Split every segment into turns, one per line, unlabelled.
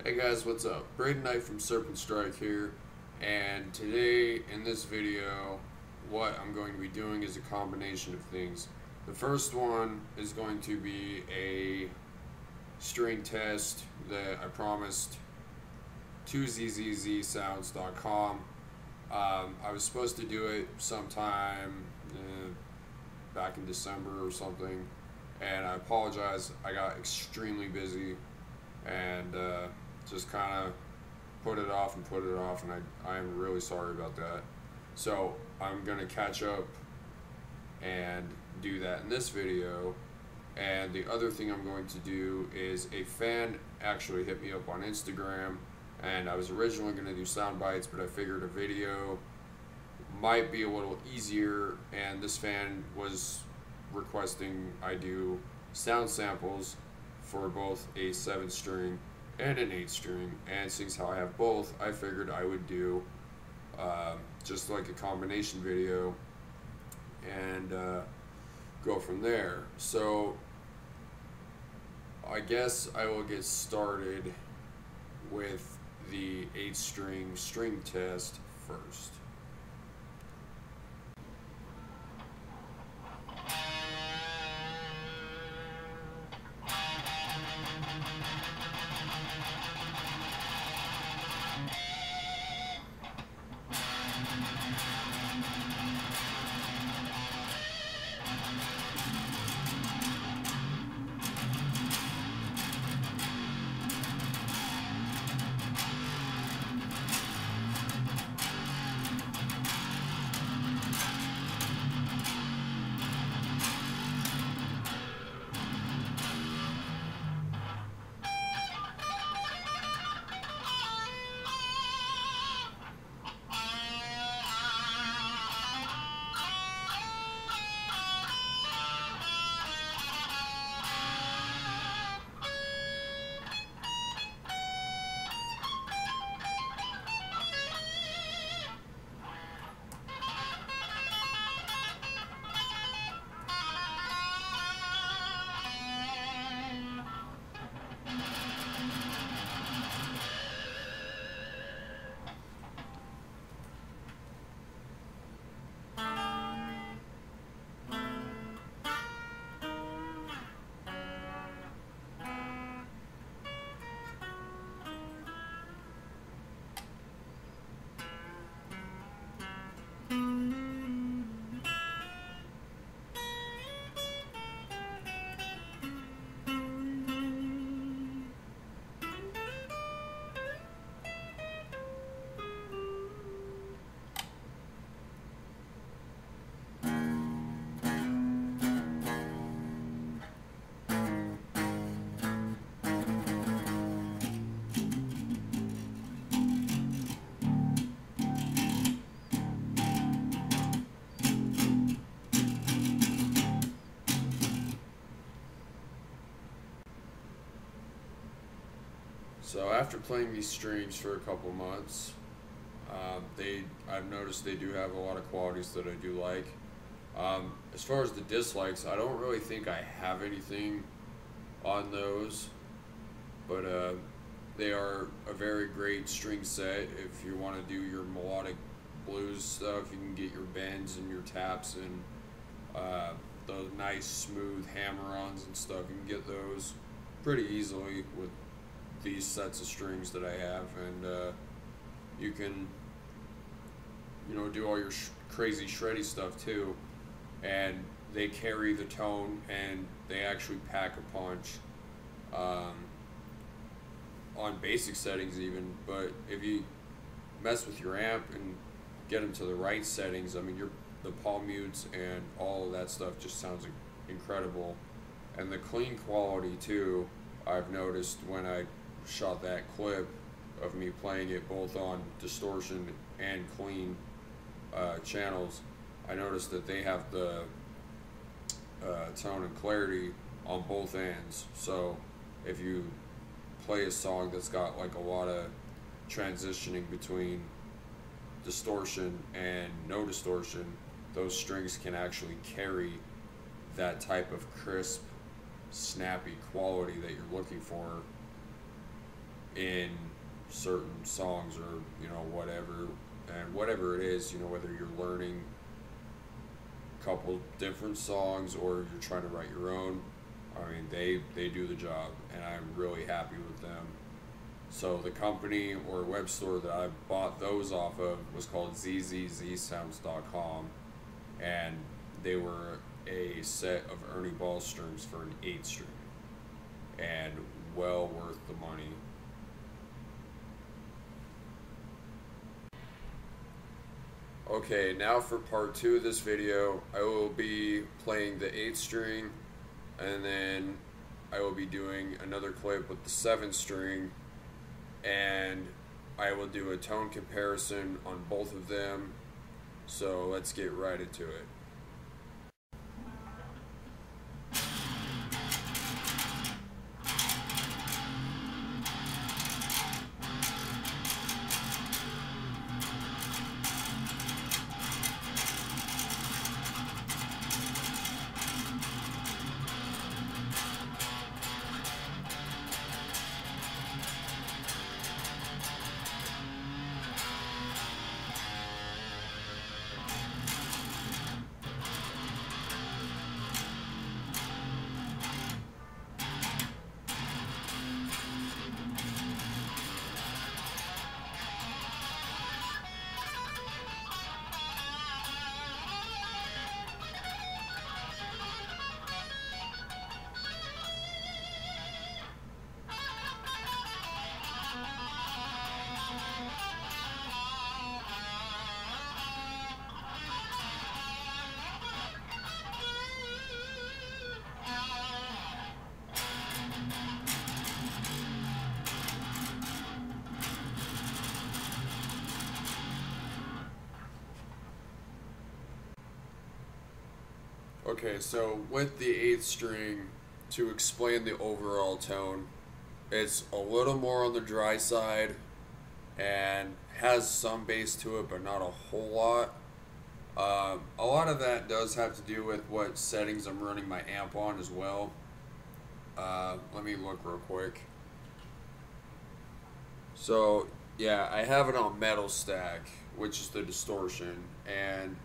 Hey guys, what's up? Braden Knight from Serpent Strike here, and today in this video, what I'm going to be doing is a combination of things. The first one is going to be a string test that I promised to zzzsounds.com. I was supposed to do it sometime back in December or something, and I apologize. I got extremely busy and just kind of put it off, and I am really sorry about that. So I'm gonna catch up and do that in this video. And the other thing I'm going to do is a fan actually hit me up on Instagram, and I was originally going to do sound bites, but I figured a video might be a little easier, and this fan was requesting I do sound samples for both a 7-string and an 8-string, and since how I have both, I figured I would do just like a combination video and go from there. So I guess I will get started with the 8-string string test first. So after playing these strings for a couple months, I've noticed they do have a lot of qualities that I do like. As far as the dislikes, I don't really think I have anything on those, but they are a very great string set. If you want to do your melodic blues stuff, you can get your bends and your taps and those nice smooth hammer-ons and stuff. You can get those pretty easily with these sets of strings that I have, and you can, do all your crazy shreddy stuff too, and they carry the tone and they actually pack a punch on basic settings even. But if you mess with your amp and get them to the right settings, I mean, the palm mutes and all of that stuff just sounds incredible. And the clean quality too, I've noticed when I shot that clip of me playing it both on distortion and clean channels, I noticed that they have the tone and clarity on both ends. So if you play a song that's got like a lot of transitioning between distortion and no distortion, those strings can actually carry that type of crisp, snappy quality that you're looking for in certain songs, or whatever. And whatever it is, whether you're learning a couple different songs or you're trying to write your own, I mean, they do the job, and I'm really happy with them. So the company or web store that I bought those off of was called zzzsounds.com, and they were a set of Ernie Ball strings for an 8 string, and well worth the money. Okay, now for part 2 of this video, I will be playing the 8 string, and then I will be doing another clip with the 7 string, and I will do a tone comparison on both of them. So let's get right into it. Okay, so with the 8th string, to explain the overall tone, it's a little more on the dry side and has some bass to it, but not a whole lot. A lot of that does have to do with what settings I'm running my amp on as well. Let me look real quick. So yeah, I have it on metal stack, which is the distortion, and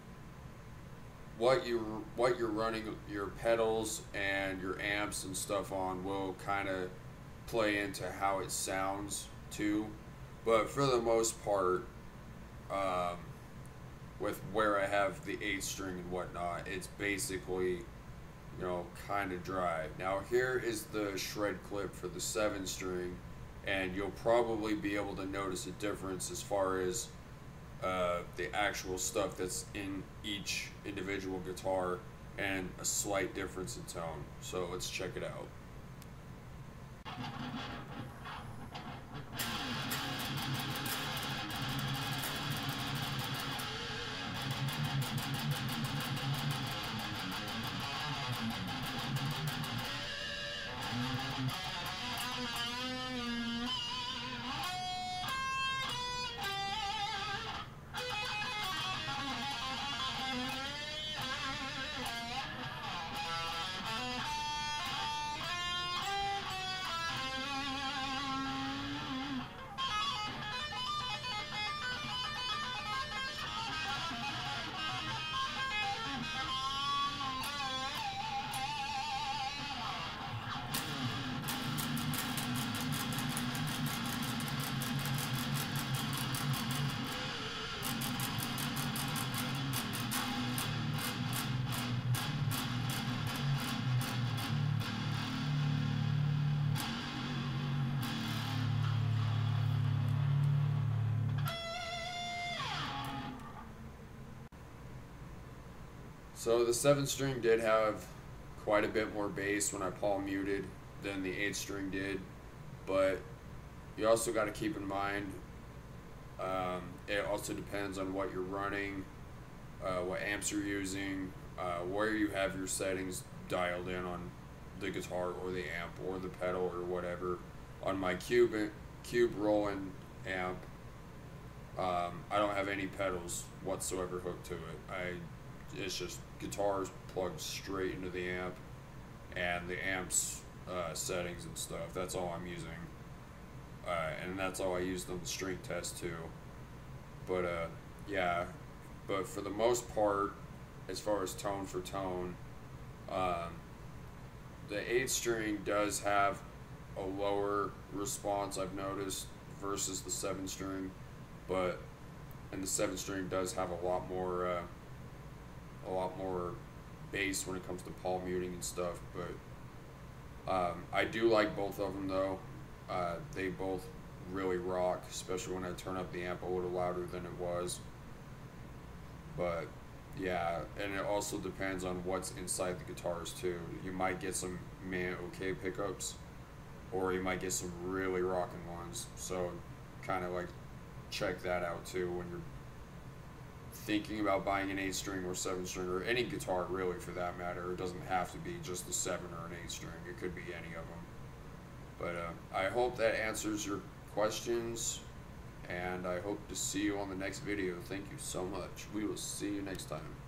what you're running your pedals and your amps and stuff on will kind of play into how it sounds too. But for the most part, with where I have the 8th string and whatnot, it's basically kind of dry. Now here is the shred clip for the 7 string, and you'll probably be able to notice a difference as far as the actual stuff that's in each individual guitar, and a slight difference in tone. So let's check it out. So the 7th string did have quite a bit more bass when I palm muted than the 8th string did, but you also got to keep in mind it also depends on what you're running, what amps you're using, where you have your settings dialed in on the guitar or the amp or the pedal or whatever. On my Cube Roland amp, I don't have any pedals whatsoever hooked to it. It's just guitars plugged straight into the amp, and the amp's settings and stuff. That's all I'm using. and that's all I used on the string test too. But yeah, but for the most part, as far as tone for tone, um, the 8th string does have a lower response, I've noticed, versus the 7th string, but and the 7th string does have a lot more bass when it comes to palm muting and stuff. But I do like both of them though. They both really rock, especially when I turn up the amp a little louder than it was. But yeah, and it also depends on what's inside the guitars too. You might get some okay pickups, or you might get some really rocking ones. So kind of like check that out too when you're thinking about buying an 8 string or 7 string, or any guitar really for that matter. It doesn't have to be just a 7 or an 8 string. It could be any of them. But I hope that answers your questions, and I hope to see you on the next video. Thank you so much. We will see you next time.